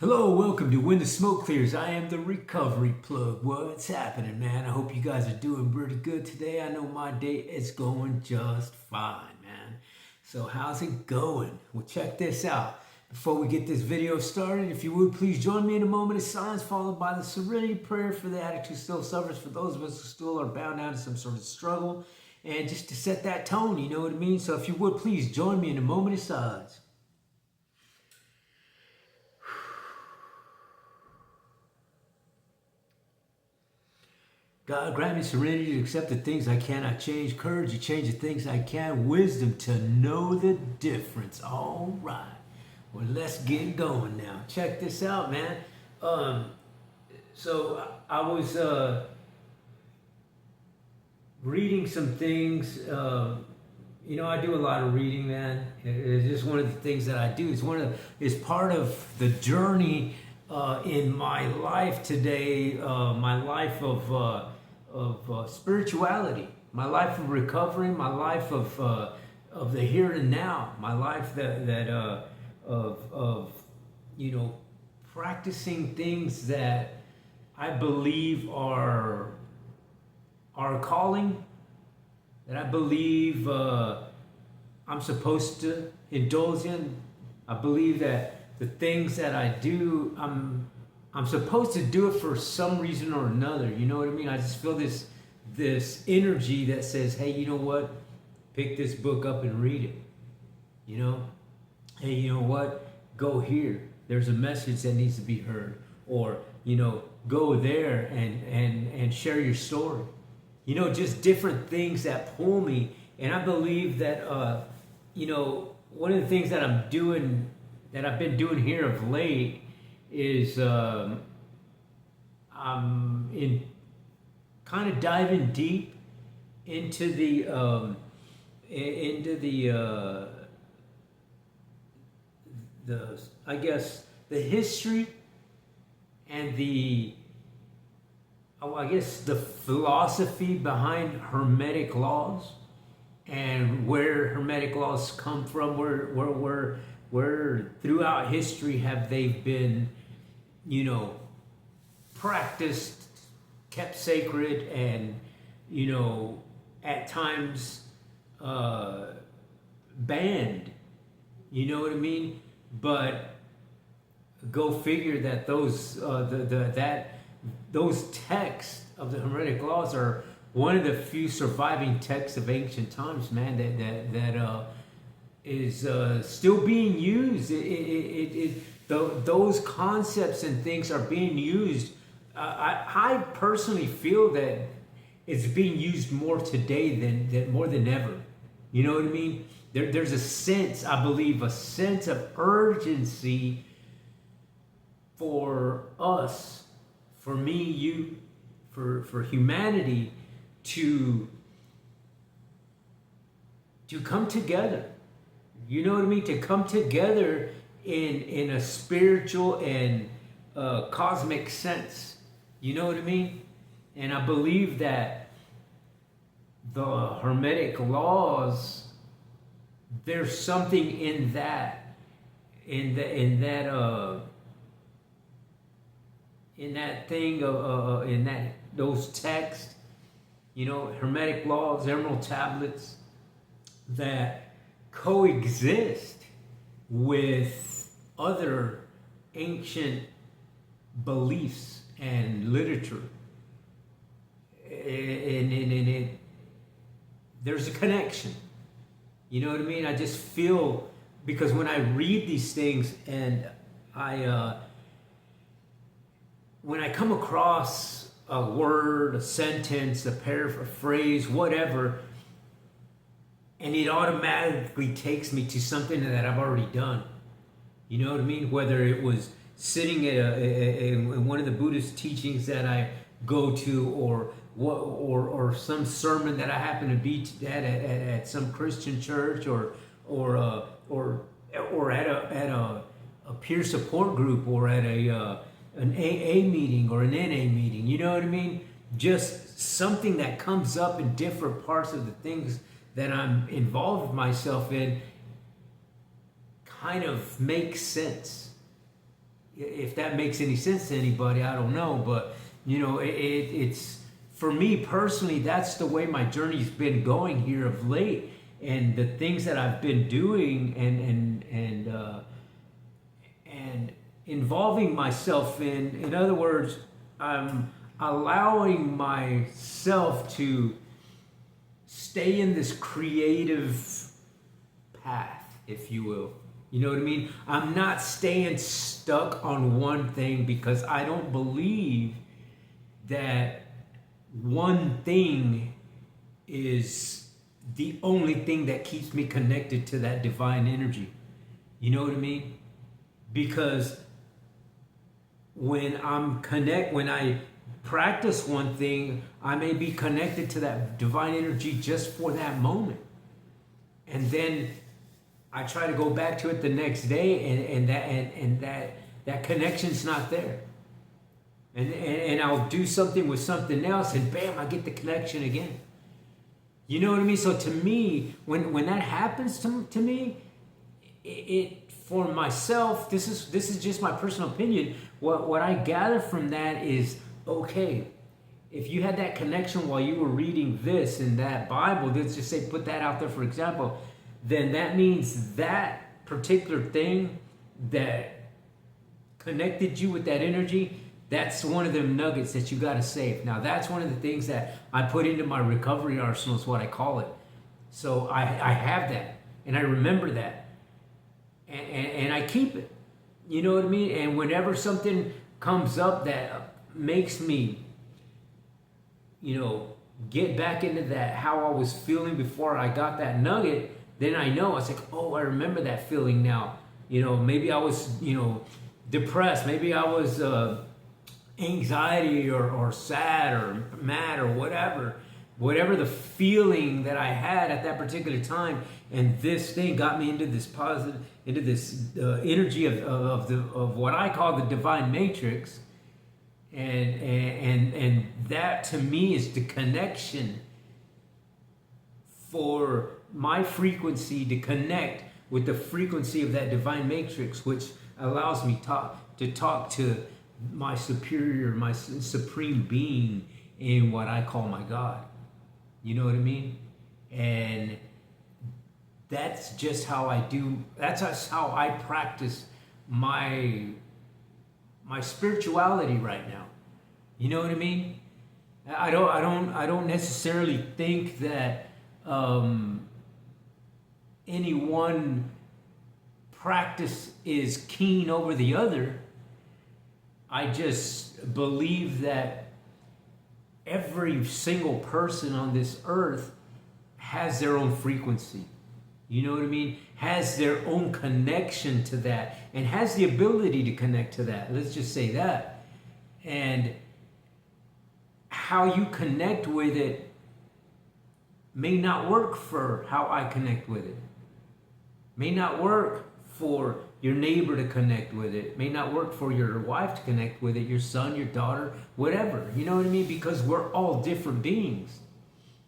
Hello, welcome to When the Smoke Clears. I am the recovery plug. What's happening, man? I hope you guys are doing pretty good today. I know my day is going just fine, man. So how's it going? Well, check this out. Before we get this video started, if you would please join me in a moment of silence followed by the serenity prayer for the addict who still suffers, for those of us who still are bound down to some sort of struggle, and just to set that tone, you know what I mean? So if you would please join me in a moment of silence. God, grant me serenity to accept the things I cannot change, courage to change the things I can, wisdom to know the difference. All right. Well, let's get going now. Check this out, man. So I was reading some things. I do a lot of reading, man. It's just one of the things that I do. It's part of the journey in my life today. My life of spirituality, my life of recovery, my life of the here and now, my life of practicing things that I believe are our calling, that I believe I'm supposed to indulge in. I believe that the things that I do, I'm supposed to do it for some reason or another. You know what I mean? I just feel this energy that says, hey, you know what? Pick this book up and read it. You know? Hey, you know what? Go here. There's a message that needs to be heard. Or, go there and share your story. Just different things that pull me. And I believe that, one of the things that I'm doing, that I've been doing here of late, is I'm in kind of diving deep into the I guess the history and the philosophy behind Hermetic laws, and where Hermetic laws come from, where throughout history have they been, practiced, kept sacred, and, at times banned. You know what I mean? But go figure that those texts of the Hermetic laws are one of the few surviving texts of ancient times, man, that is still being used. Those concepts and things are being used. I personally feel that it's being used more today than more than ever. You know what I mean? There's a sense, I believe, a sense of urgency for us, for me, you, for humanity to come together. You know what I mean? To come together in a spiritual and cosmic sense. You know what I mean? And I believe that the Hermetic laws, there's something in that, in those texts, Hermetic laws, emerald tablets, that coexist with other ancient beliefs and literature. And there's a connection. You know what I mean? I just feel, because when I read these things and when I come across a word, a sentence, a paraphrase, whatever, and it automatically takes me to something that I've already done. You know what I mean? Whether it was sitting in one of the Buddhist teachings that I go to, or some sermon that I happen to be at some Christian church, or at a peer support group, or at an AA meeting or an NA meeting. You know what I mean? Just something that comes up in different parts of the things that I'm involved myself in kind of makes sense. If that makes any sense to anybody, I don't know. But, it's, for me personally, that's the way my journey's been going here of late. And the things that I've been doing and involving myself in other words, I'm allowing myself to stay in this creative path, if you will. You know what I mean? I'm not staying stuck on one thing, because I don't believe that one thing is the only thing that keeps me connected to that divine energy. You know what I mean? Because when I practice one thing, I may be connected to that divine energy just for that moment. And then I try to go back to it the next day, and that connection's not there. And I'll do something with something else, and bam, I get the connection again. You know what I mean? So to me, when that happens to me, it for myself, this is just my personal opinion. What I gather from that is, okay, if you had that connection while you were reading this in that Bible, let's just say put that out there for example, then that means that particular thing that connected you with that energy, that's one of them nuggets that you got to save. Now, that's one of the things that I put into my recovery arsenal, is what I call it. So I have that, and I remember that, and I keep it. You know what I mean? And whenever something comes up that makes me, get back into that, how I was feeling before I got that nugget, then I know, it's like, oh, I remember that feeling now. Maybe I was, depressed. Maybe I was anxiety or sad or mad or whatever the feeling that I had at that particular time, and this thing got me into this positive, into this energy of what I call the divine matrix, and that to me is the connection for my frequency to connect with the frequency of that divine matrix, which allows me to talk to my superior, my supreme being, in what I call my God. You know what I mean? And that's just how I do. That's just how I practice my spirituality right now. You know what I mean? I don't necessarily think that any one practice is keen over the other. I just believe that every single person on this earth has their own frequency. You know what I mean? Has their own connection to that, and has the ability to connect to that. Let's just say that. And how you connect with it may not work for how I connect with it. May not work for your neighbor to connect with it. May not work for your wife to connect with it, your son, your daughter, whatever. You know what I mean? Because we're all different beings.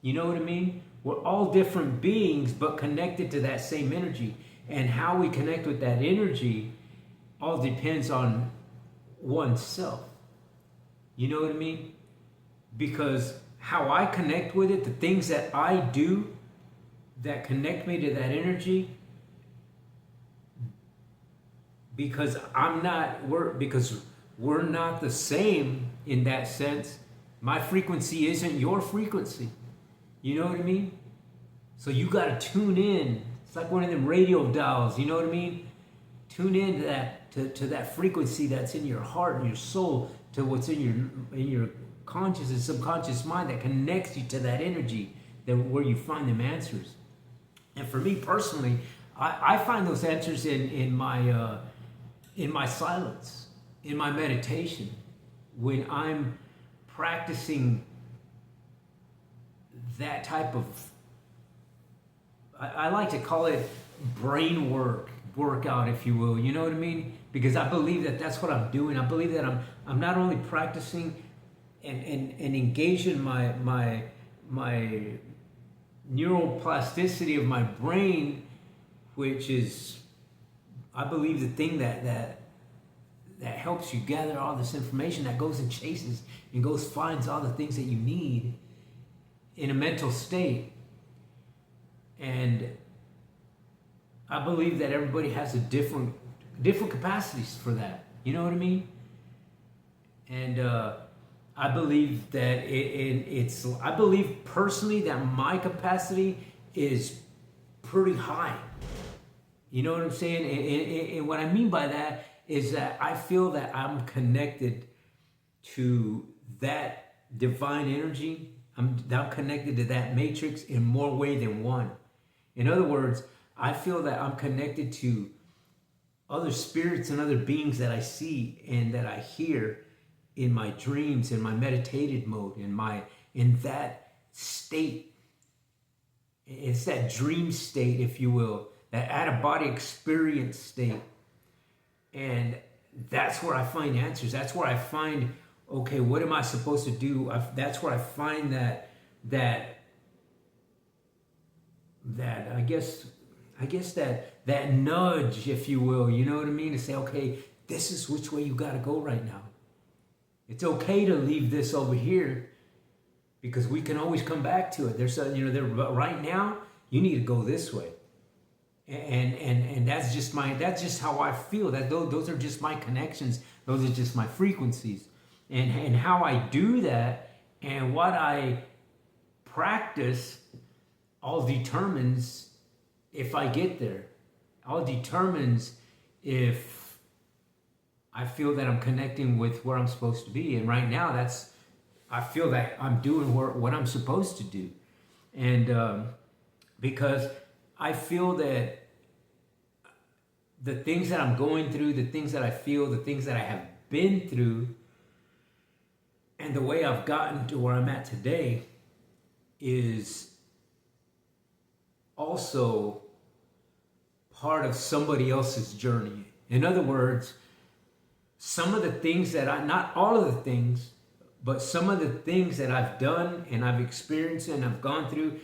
You know what I mean? We're all different beings, but connected to that same energy. And how we connect with that energy all depends on oneself. You know what I mean? Because how I connect with it, the things that I do that connect me to that energy, because we're not the same in that sense. My frequency isn't your frequency. You know what I mean? So you got to tune in. It's like one of them radio dials. You know what I mean? Tune in to that to that frequency that's in your heart and your soul, to what's in your conscious and subconscious mind that connects you to that energy, that where you find them answers. And for me personally, I find those answers in my silence, in my meditation, when I'm practicing that type of, I like to call it brain workout, if you will. You know what I mean? Because I believe that that's what I'm doing. I believe that I'm not only practicing and engaging my neuroplasticity of my brain, which is, I believe, the thing that helps you gather all this information, that goes and chases and goes finds all the things that you need in a mental state. And I believe that everybody has a different capacities for that. You know what I mean? And I believe that I believe personally that my capacity is pretty high. You know what I'm saying? And what I mean by that is that I feel that I'm connected to that divine energy. I'm connected to that matrix in more way than one. In other words, I feel that I'm connected to other spirits and other beings that I see and that I hear in my dreams, in my meditated mode, in that state. It's that dream state, if you will, that out-of-body experience state. And that's where I find answers. That's where I find, okay, what am I supposed to do? That's where I find that I guess that nudge, if you will, you know what I mean? To say, okay, this is which way you got to go right now. It's okay to leave this over here because we can always come back to it. But right now you need to go this way. And that's just how I feel. That those are just my connections. Those are just my frequencies. And how I do that and what I practice all determines if I get there. All determines if I feel that I'm connecting with where I'm supposed to be. And right now I feel that I'm doing what I'm supposed to do. And because I feel that the things that I'm going through, the things that I feel, the things that I have been through, and the way I've gotten to where I'm at today is also part of somebody else's journey. In other words, some of the things not all of the things, but some of the things that I've done and I've experienced and I've gone through,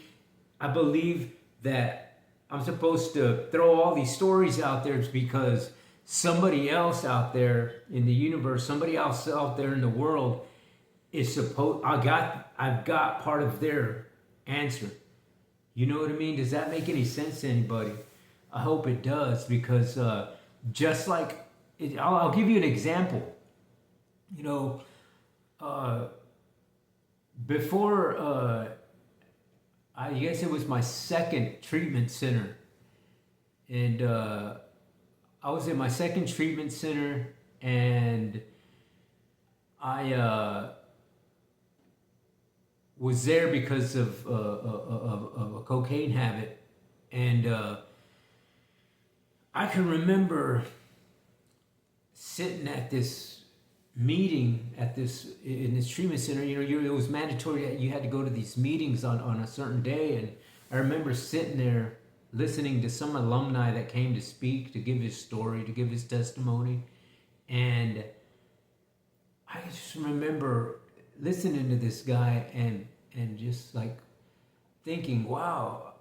I believe that I'm supposed to throw all these stories out there because somebody else out there in the universe, somebody else out there in the world I've got part of their answer. You know what I mean? Does that make any sense to anybody? I hope it does, because just like I'll give you an example. You know, before I guess it was my second treatment center, and I was in my second treatment center, and I was there because of a cocaine habit, and I can remember sitting at this meeting in this treatment center. You know, it was mandatory that you had to go to these meetings on a certain day, and I remember sitting there listening to some alumni that came to speak, to give his story, to give his testimony, and I just remember listening to this guy and just like thinking, wow,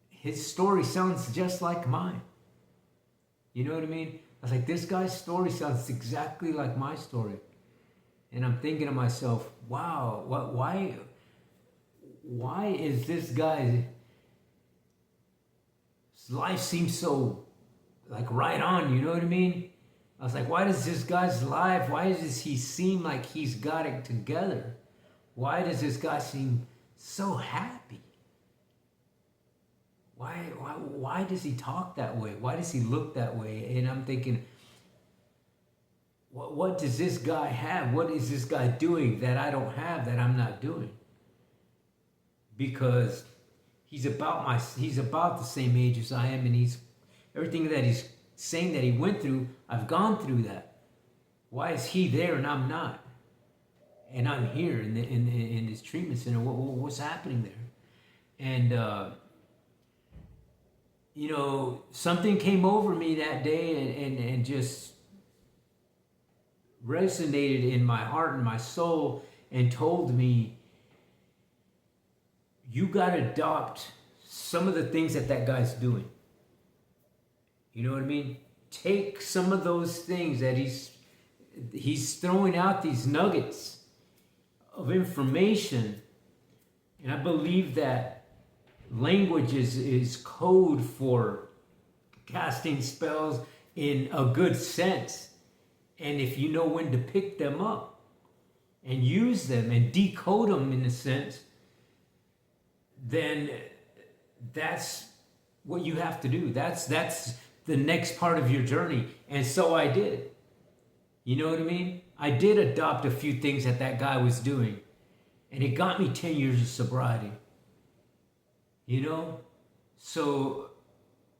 his story sounds just like mine. You know what I mean? I was like, this guy's story sounds exactly like my story. And I'm thinking to myself, wow, why is this guy's life seems so like right on, you know what I mean? I was like, why does this guy's life, why does he seem like he's got it together? Why does this guy seem so happy? Why does he talk that way? Why does he look that way? And I'm thinking, what does this guy have? What is this guy doing that I don't have, that I'm not doing? Because he's about the same age as I am, and he's everything that he's saying that he went through, I've gone through that. Why is he there and I'm not? And I'm here in this treatment center. What's happening there? And you know, something came over me that day and just resonated in my heart and my soul and told me, you got to adopt some of the things that guy's doing. You know what I mean? take some of those things that he's throwing out, these nuggets of information. And I believe that language is code for casting spells in a good sense. And if you know when to pick them up and use them and decode them in a sense, then that's what you have to do. That's the next part of your journey. And so I did. You know what I mean? I did adopt a few things that guy was doing. And it got me 10 years of sobriety. You know? So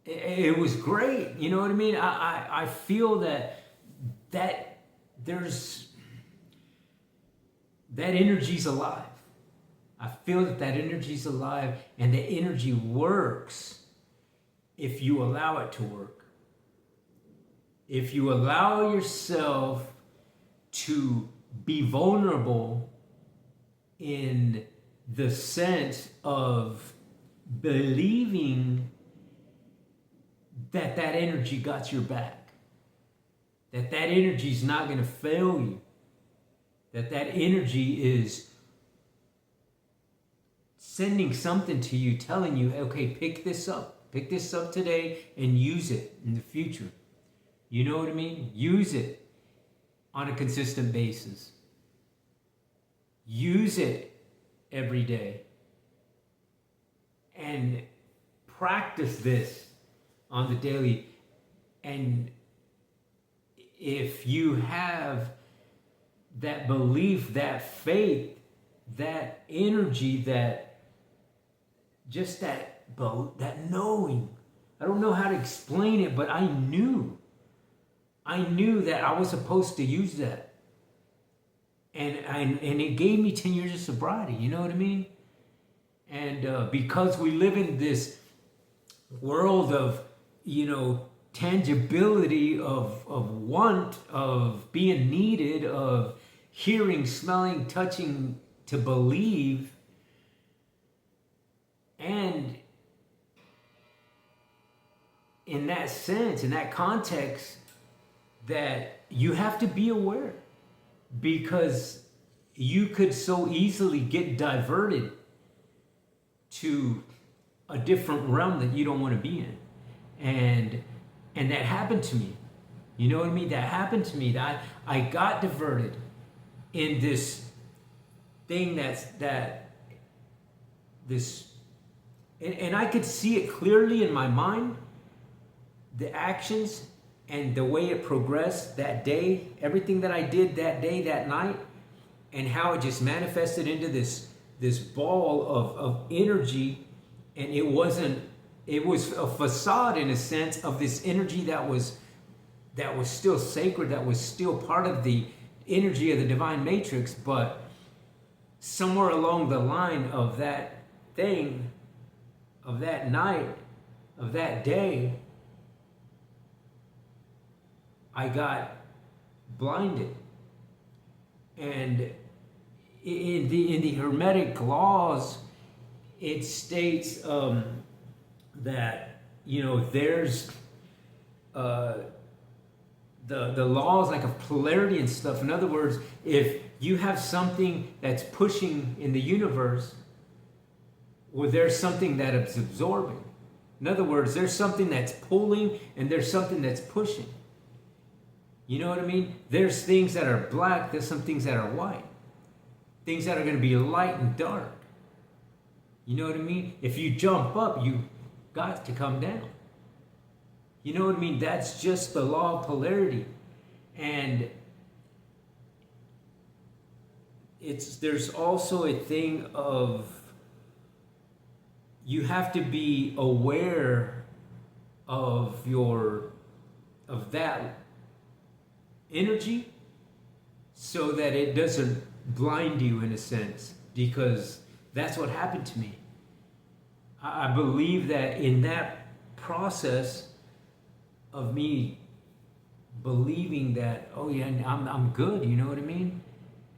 it was great. You know what I mean? I feel that there's that energy's alive. I feel that energy's alive, and the energy works if you allow it to work. If you allow yourself to be vulnerable in the sense of believing that energy got your back, that energy's not going to fail you, that energy is sending something to you, telling you, okay, pick this up today and use it in the future. You know what I mean? Use it on a consistent basis. Use it every day. And practice this on the daily. And if you have that belief, that faith, that energy, that knowing, I don't know how to explain it, but I knew that I was supposed to use that. And it gave me 10 years of sobriety, you know what I mean? And because we live in this world of, tangibility, of want, of being needed, of hearing, smelling, touching, to believe, and in that sense, in that context, that you have to be aware, because you could so easily get diverted to a different realm that you don't want to be in. And that happened to me. You know what I mean? That happened to me. That I got diverted in this thing and I could see it clearly in my mind, the actions and the way it progressed that day, everything that I did that day, that night, and how it just manifested into this ball of energy. And it was a facade, in a sense, of this energy that was still sacred, that was still part of the energy of the divine matrix. But somewhere along the line of that thing, of that night, of that day, I got blinded. And in the Hermetic laws, it states that there's the laws like of polarity and stuff. In other words, if you have something that's pushing in the universe, well, there's something that is absorbing. In other words, there's something that's pulling and there's something that's pushing. You know what I mean? There's things that are black, there's some things that are white. Things that are going to be light and dark. You know what I mean? If you jump up, you got to come down. You know what I mean? That's just the law of polarity. And there's also a thing of, you have to be aware of that energy, so that it doesn't blind you, in a sense, because that's what happened to me. I believe that in that process of me believing that, oh yeah, I'm good, you know what I mean?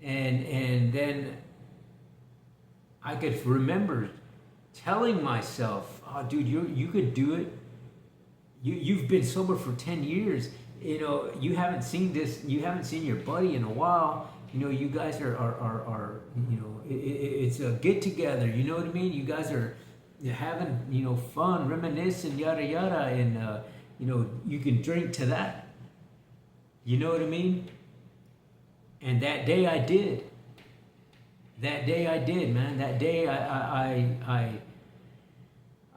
And then I could remember telling myself, oh dude, you could do it. you've been sober for 10 years. You know, you haven't seen this, you haven't seen your buddy in a while. You know, you guys are you know, it's a get together. You know what I mean? You guys are having, you know, fun, reminiscing, yada yada, and you know, you can drink to that. You know what I mean? And that day I did. That day I did, man. That day I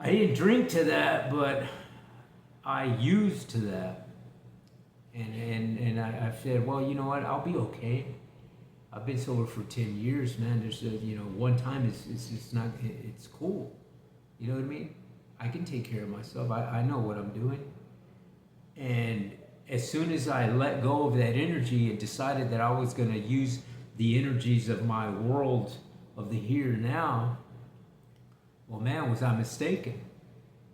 didn't drink to that, but I used to that. And I said, well, you know what? I'll be okay. I've been sober for 10 years, man. There's a, you know, one time it's just not, it's cool. You know what I mean? I can take care of myself. I know what I'm doing. And as soon as I let go of that energy and decided that I was going to use the energies of my world of the here and now, well, man, was I mistaken?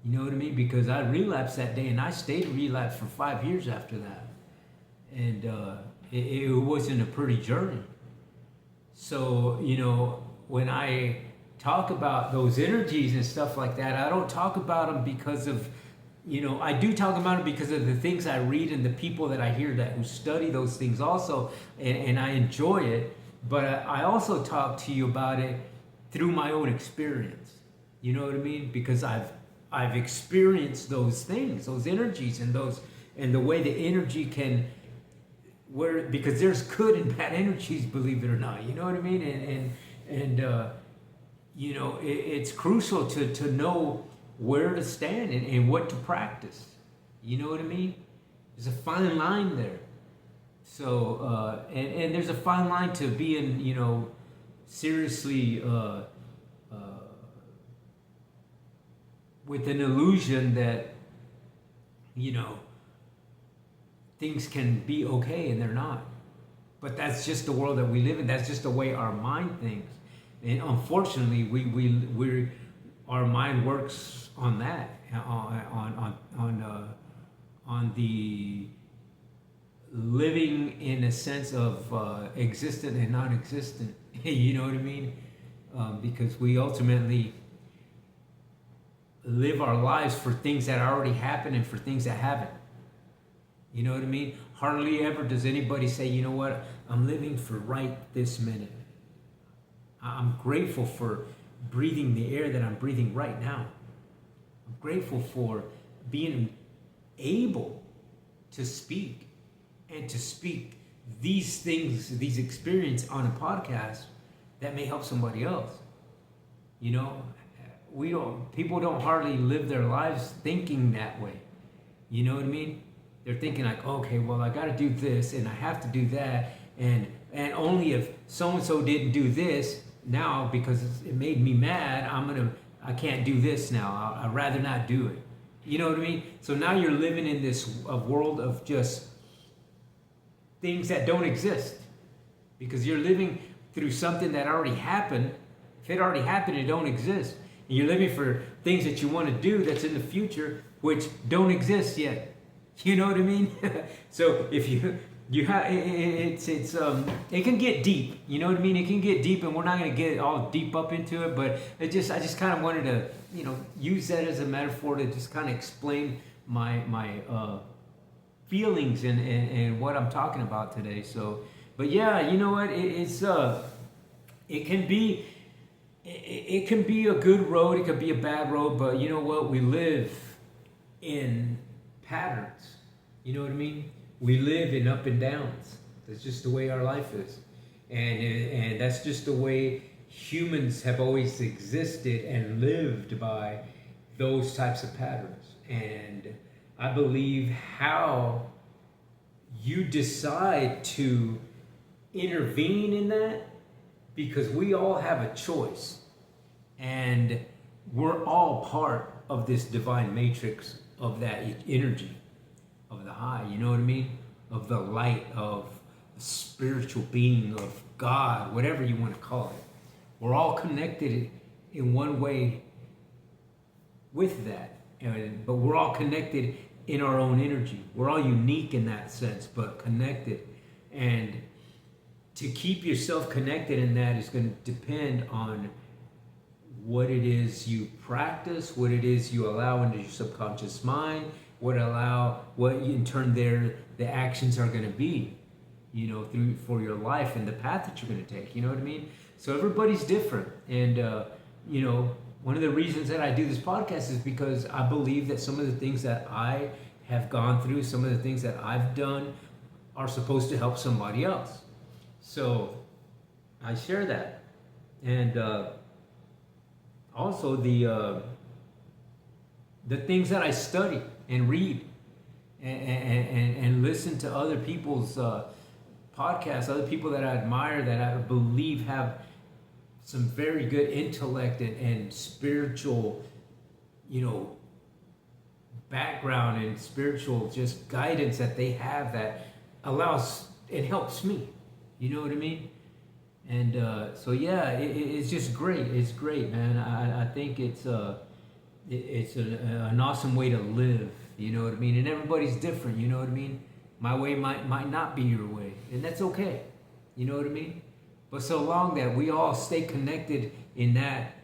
You know what I mean? Because I relapsed that day, and I stayed relapsed for 5 years after that. And it wasn't a pretty journey. So, you know, when I talk about those energies and stuff like that, I don't talk about them because of, you know, I do talk about it because of the things I read and the people that I hear that who study those things also, and I enjoy it. But I also talk to you about it through my own experience. You know what I mean? Because I've experienced those things, those energies, and the way the energy can, because there's good and bad energies, believe it or not. You know what I mean? And you know, it's crucial to know where to stand and what to practice. You know what I mean? There's a fine line there. So, and there's a fine line to being, you know, seriously with an illusion that, you know, things can be okay and they're not. But that's just the world that we live in. That's just the way our mind thinks. And unfortunately, we're our mind works on that, on the living in a sense of existent and non-existent. You know what I mean? Because we ultimately live our lives for things that already happened and for things that haven't. You know what I mean? Hardly ever does anybody say, you know what, I'm living for right this minute. I'm grateful for breathing the air that I'm breathing right now. I'm grateful for being able to speak and to speak these things, these experiences on a podcast that may help somebody else. You know, people don't hardly live their lives thinking that way. You know what I mean? They're thinking like, okay, well, I got to do this and I have to do that, and only if so and so didn't do this, now because it made me mad, I can't do this now. I'd rather not do it. You know what I mean? So now you're living in this world of just things that don't exist, because you're living through something that already happened. If it already happened, it don't exist. And you're living for things that you want to do that's in the future, which don't exist yet. You know what I mean? So if you have, it can get deep. You know what I mean? It can get deep, and we're not going to get all deep up into it. But I just kind of wanted to, you know, use that as a metaphor to just kind of explain my feelings and what I'm talking about today. So, but yeah, you know what? It can be a good road. It could be a bad road. But you know what? We live in patterns. You know what I mean? We live in up and downs. That's just the way our life is. And that's just the way humans have always existed and lived, by those types of patterns. And I believe how you decide to intervene in that, because we all have a choice. And we're all part of this divine matrix of that energy, of the high, you know what I mean? Of the light, of the spiritual being, of God, whatever you want to call it. We're all connected in one way with that. But we're all connected in our own energy. We're all unique in that sense, but connected. And to keep yourself connected in that is going to depend on what it is you practice, what it is you allow into your subconscious mind, would allow what in turn the actions are going to be, you know, through for your life and the path that you're going to take. You know what I mean? So everybody's different, and you know, one of the reasons that I do this podcast is because I believe that some of the things that I have gone through, some of the things that I've done, are supposed to help somebody else. So I share that, and also the things that I study and read and listen to other people's podcasts, other people that I admire, that I believe have some very good intellect and spiritual, you know, background and spiritual just guidance that they have that allows, it helps me. You know what I mean? And so yeah, it's just great. It's great, man. I think it's an awesome way to live. You know what I mean? And everybody's different. You know what I mean? My way might not be your way, and that's okay. You know what I mean? But so long that we all stay connected in that,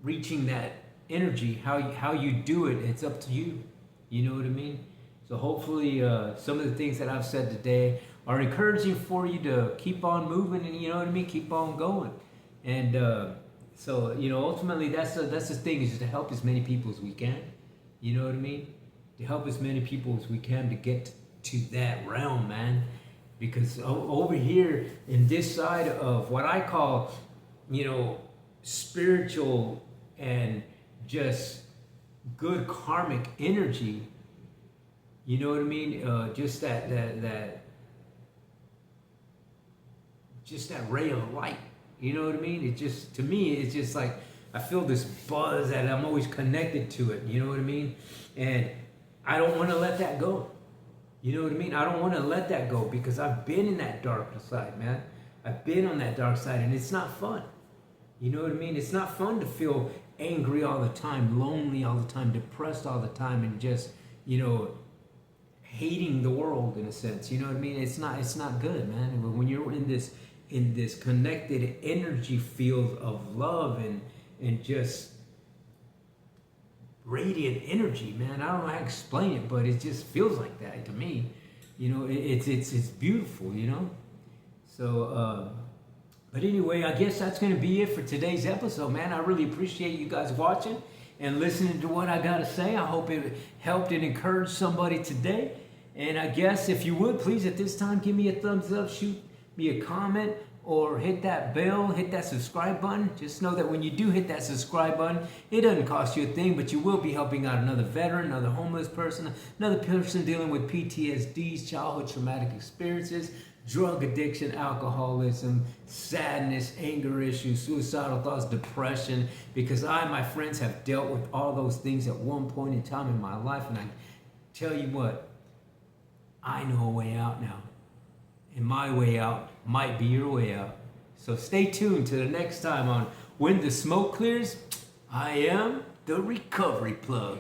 reaching that energy, how you do it, it's up to you. You know what I mean? So hopefully some of the things that I've said today are encouraging for you to keep on moving, and you know what I mean, keep on going. And so, you know, ultimately that's the thing, is just to help as many people as we can. You know what I mean? To help as many people as we can to get to that realm, man. Because over here in this side of what I call, you know, spiritual and just good karmic energy, you know what I mean? Just that ray of light. You know what I mean? It just, to me, it's just like I feel this buzz that I'm always connected to it. You know what I mean? And I don't want to let that go. You know what I mean? I don't want to let that go, because I've been in that dark side, man. I've been on that dark side, and it's not fun. You know what I mean? It's not fun to feel angry all the time, lonely all the time, depressed all the time, and just, you know, hating the world in a sense. You know what I mean? It's not good, man. And when you're in this connected energy field of love and just radiant energy, man. I don't know how to explain it, but it just feels like that to me. You know, it's beautiful, you know. So, but anyway, I guess that's gonna be it for today's episode, man. I really appreciate you guys watching and listening to what I gotta say. I hope it helped and encouraged somebody today. And I guess if you would, please at this time give me a thumbs up, shoot me a comment, or hit that bell, hit that subscribe button. Just know that when you do hit that subscribe button, it doesn't cost you a thing, but you will be helping out another veteran, another homeless person, another person dealing with PTSDs, childhood traumatic experiences, drug addiction, alcoholism, sadness, anger issues, suicidal thoughts, depression, because my friends, have dealt with all those things at one point in time in my life, and I tell you what, I know a way out now. And my way out might be your way out. So stay tuned to the next time on When the Smoke Clears. I am the Recovery Plug.